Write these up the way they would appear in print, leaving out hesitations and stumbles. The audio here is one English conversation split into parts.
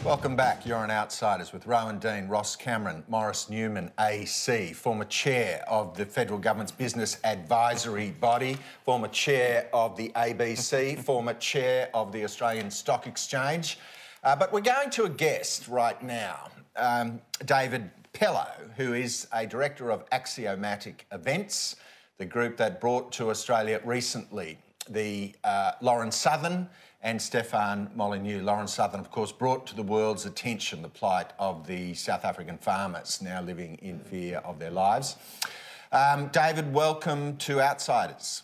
Welcome back. You're on Outsiders with Rowan Dean, Ross Cameron, Maurice Newman, AC, former chair of the federal government's business advisory body, former chair of the ABC, former chair of the Australian Stock Exchange. But we're going to a guest right now, David Pellowe, who is a director of Axiomatic Events, the group that brought to Australia recently the Lauren Southern and Stefan Molyneux. Lauren Southern, of course, brought to the world's attention the plight of the South African farmers now living in fear of their lives. David, welcome to Outsiders.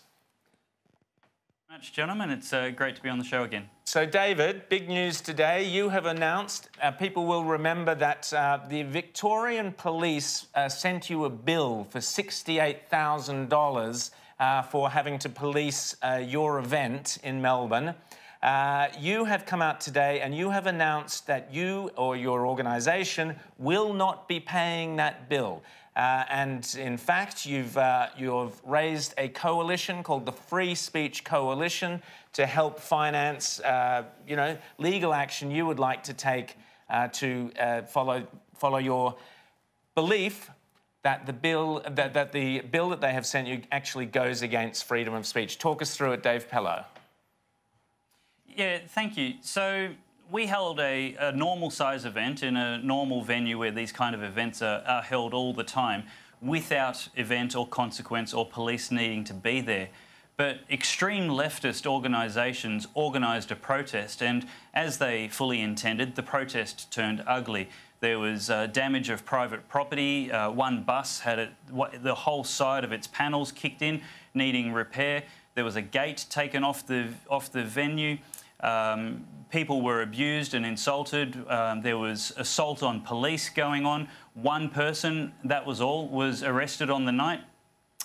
Much, gentlemen. It's great to be on the show again. So, David, big news today. You have announced, people will remember that the Victorian police sent you a bill for $68,000 for having to police your event in Melbourne. You have come out today and you have announced that you or your organisation will not be paying that bill. And in fact, you've raised a coalition called the Free Speech Coalition to help finance, legal action you would like to take to follow your belief that the bill that they have sent you actually goes against freedom of speech. Talk us through it, Dave Pellowe. Yeah, thank you. So we held a normal size event in a normal venue where these kind of events are held all the time without event or consequence or police needing to be there. But extreme leftist organisations organised a protest, and as they fully intended, the protest turned ugly. There was damage of private property. One bus had the whole side of its panels kicked in, needing repair. There was a gate taken off the venue. People were abused and insulted. There was assault on police going on. One person, that was all, was arrested on the night.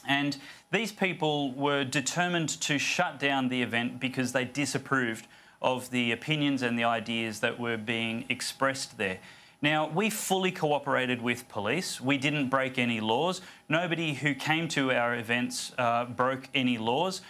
And these people were determined to shut down the event because they disapproved of the opinions and the ideas that were being expressed there. Now, we fully cooperated with police. We didn't break any laws. Nobody who came to our events broke any laws.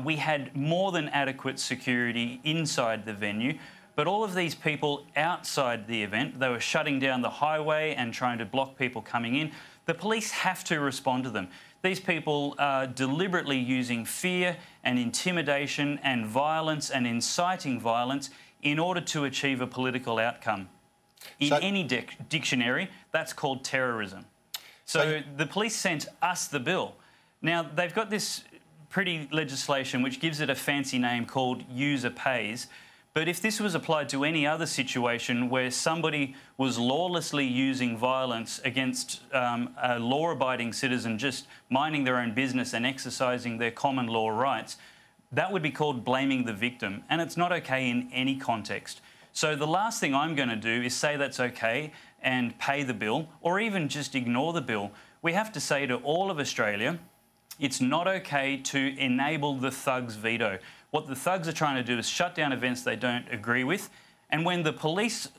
We had more than adequate security inside the venue, but all of these people outside the event, they were shutting down the highway and trying to block people coming in. The police have to respond to them. These people are deliberately using fear and intimidation and violence and inciting violence in order to achieve a political outcome. In any dictionary, that's called terrorism. So the police sent us the bill. Now, they've got this pretty legislation which gives it a fancy name called user pays. But if this was applied to any other situation where somebody was lawlessly using violence against a law-abiding citizen just minding their own business and exercising their common law rights, that would be called blaming the victim. And it's not okay in any context. So the last thing I'm going to do is say that's okay and pay the bill, or even just ignore the bill. We have to say to all of Australia, it's not okay to enable the thugs' veto. What the thugs are trying to do is shut down events they don't agree with. And when the police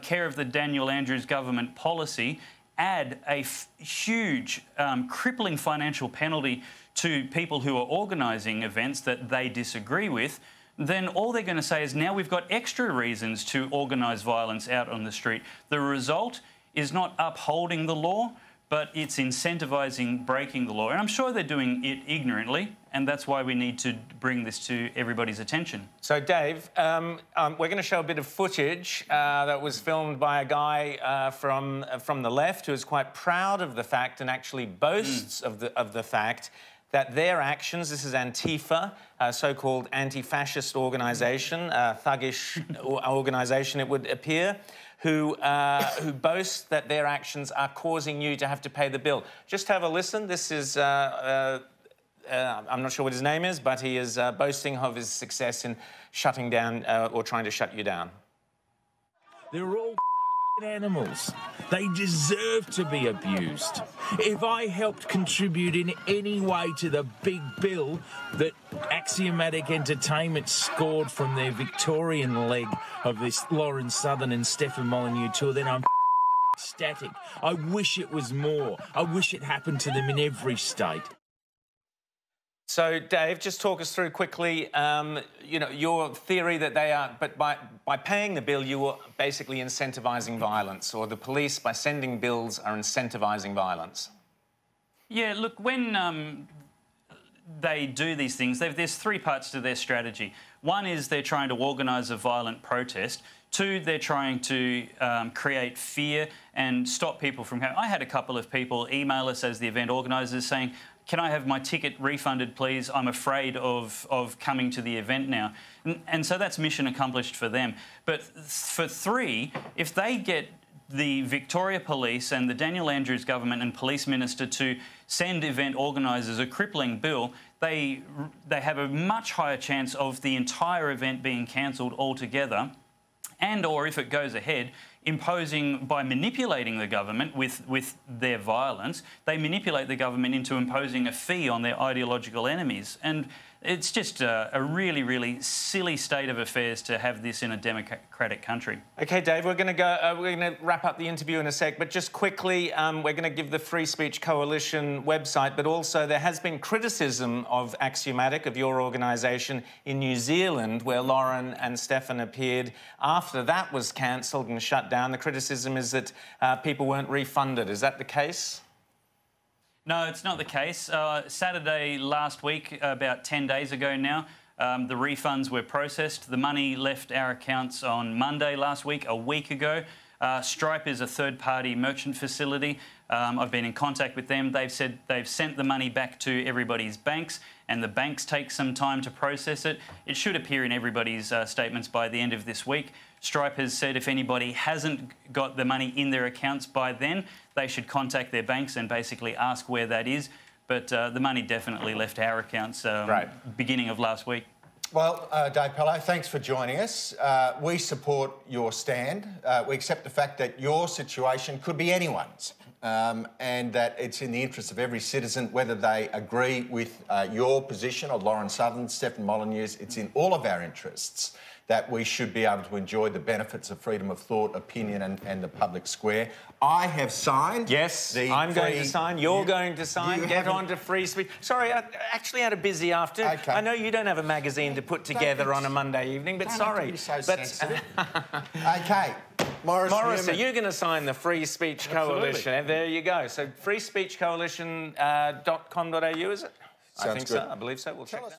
care of the Daniel Andrews government policy add a huge, crippling financial penalty to people who are organising events that they disagree with, then all they're going to say is now we've got extra reasons to organise violence out on the street. The result is not upholding the law, but it's incentivising breaking the law. And I'm sure they're doing it ignorantly, and that's why we need to bring this to everybody's attention. So, Dave, we're going to show a bit of footage that was filmed by a guy from the left who is quite proud of the fact and actually boasts of the fact that their actions, this is Antifa, a so-called anti-fascist organisation, thuggish organisation it would appear, who boasts that their actions are causing you to have to pay the bill. Just have a listen. This is, I'm not sure what his name is, but he is boasting of his success in shutting down or trying to shut you down. They're all animals. They deserve to be abused. If I helped contribute in any way to the big bill that Axiomatic Entertainment scored from their Victorian leg of this Lauren Southern and Stefan Molyneux tour, then I'm ecstatic. I wish it was more. I wish it happened to them in every state. So, Dave, just talk us through quickly, you know, your theory that they are, but by paying the bill, you are basically incentivising violence, or the police, by sending bills, are incentivising violence. Yeah, look, when they do these things, there's three parts to their strategy. One is they're trying to organise a violent protest. Two, they're trying to create fear and stop people from coming. I had a couple of people email us as the event organisers saying, can I have my ticket refunded, please? I'm afraid of coming to the event now. And so that's mission accomplished for them. But for three, if they get the Victoria Police and the Daniel Andrews government and police minister to send event organisers a crippling bill, they have a much higher chance of the entire event being cancelled altogether, and or if it goes ahead, imposing, by manipulating the government with their violence, they manipulate the government into imposing a fee on their ideological enemies. And it's just a really, really silly state of affairs to have this in a democratic country. OK, Dave, we're going to go. We're going to wrap up the interview in a sec, but just quickly, we're going to give the Free Speech Coalition website, but also there has been criticism of Axiomatic, of your organisation, in New Zealand, where Lauren and Stefan appeared. After that was cancelled and shut down, the criticism is that people weren't refunded. Is that the case? No, it's not the case. Saturday last week, about 10 days ago now, the refunds were processed. The money left our accounts on Monday last week, a week ago. Stripe is a third-party merchant facility. I've been in contact with them. They've said they've sent the money back to everybody's banks, and the banks take some time to process it. It should appear in everybody's statements by the end of this week. Stripe has said if anybody hasn't got the money in their accounts by then, they should contact their banks and basically ask where that is. But the money definitely left our accounts beginning of last week. Well, Dave Pellowe, thanks for joining us. We support your stand. We accept the fact that your situation could be anyone's, and that it's in the interest of every citizen, whether they agree with your position or Lauren Southern Stefan Molyneux. It's in all of our interests that we should be able to enjoy the benefits of freedom of thought, opinion and the public square. I have signed. Yes, I'm going to sign. You're going to sign. Get on to Free Speech. Sorry, I actually had a busy afternoon. Okay. I know you don't have a magazine to put together on a Monday evening, but sorry. Be so sensitive. OK. Morris, are you going to sign the Free Speech Coalition? And there you go. So freespeechcoalition.com.au, is it? I think so. I believe so. We'll check that.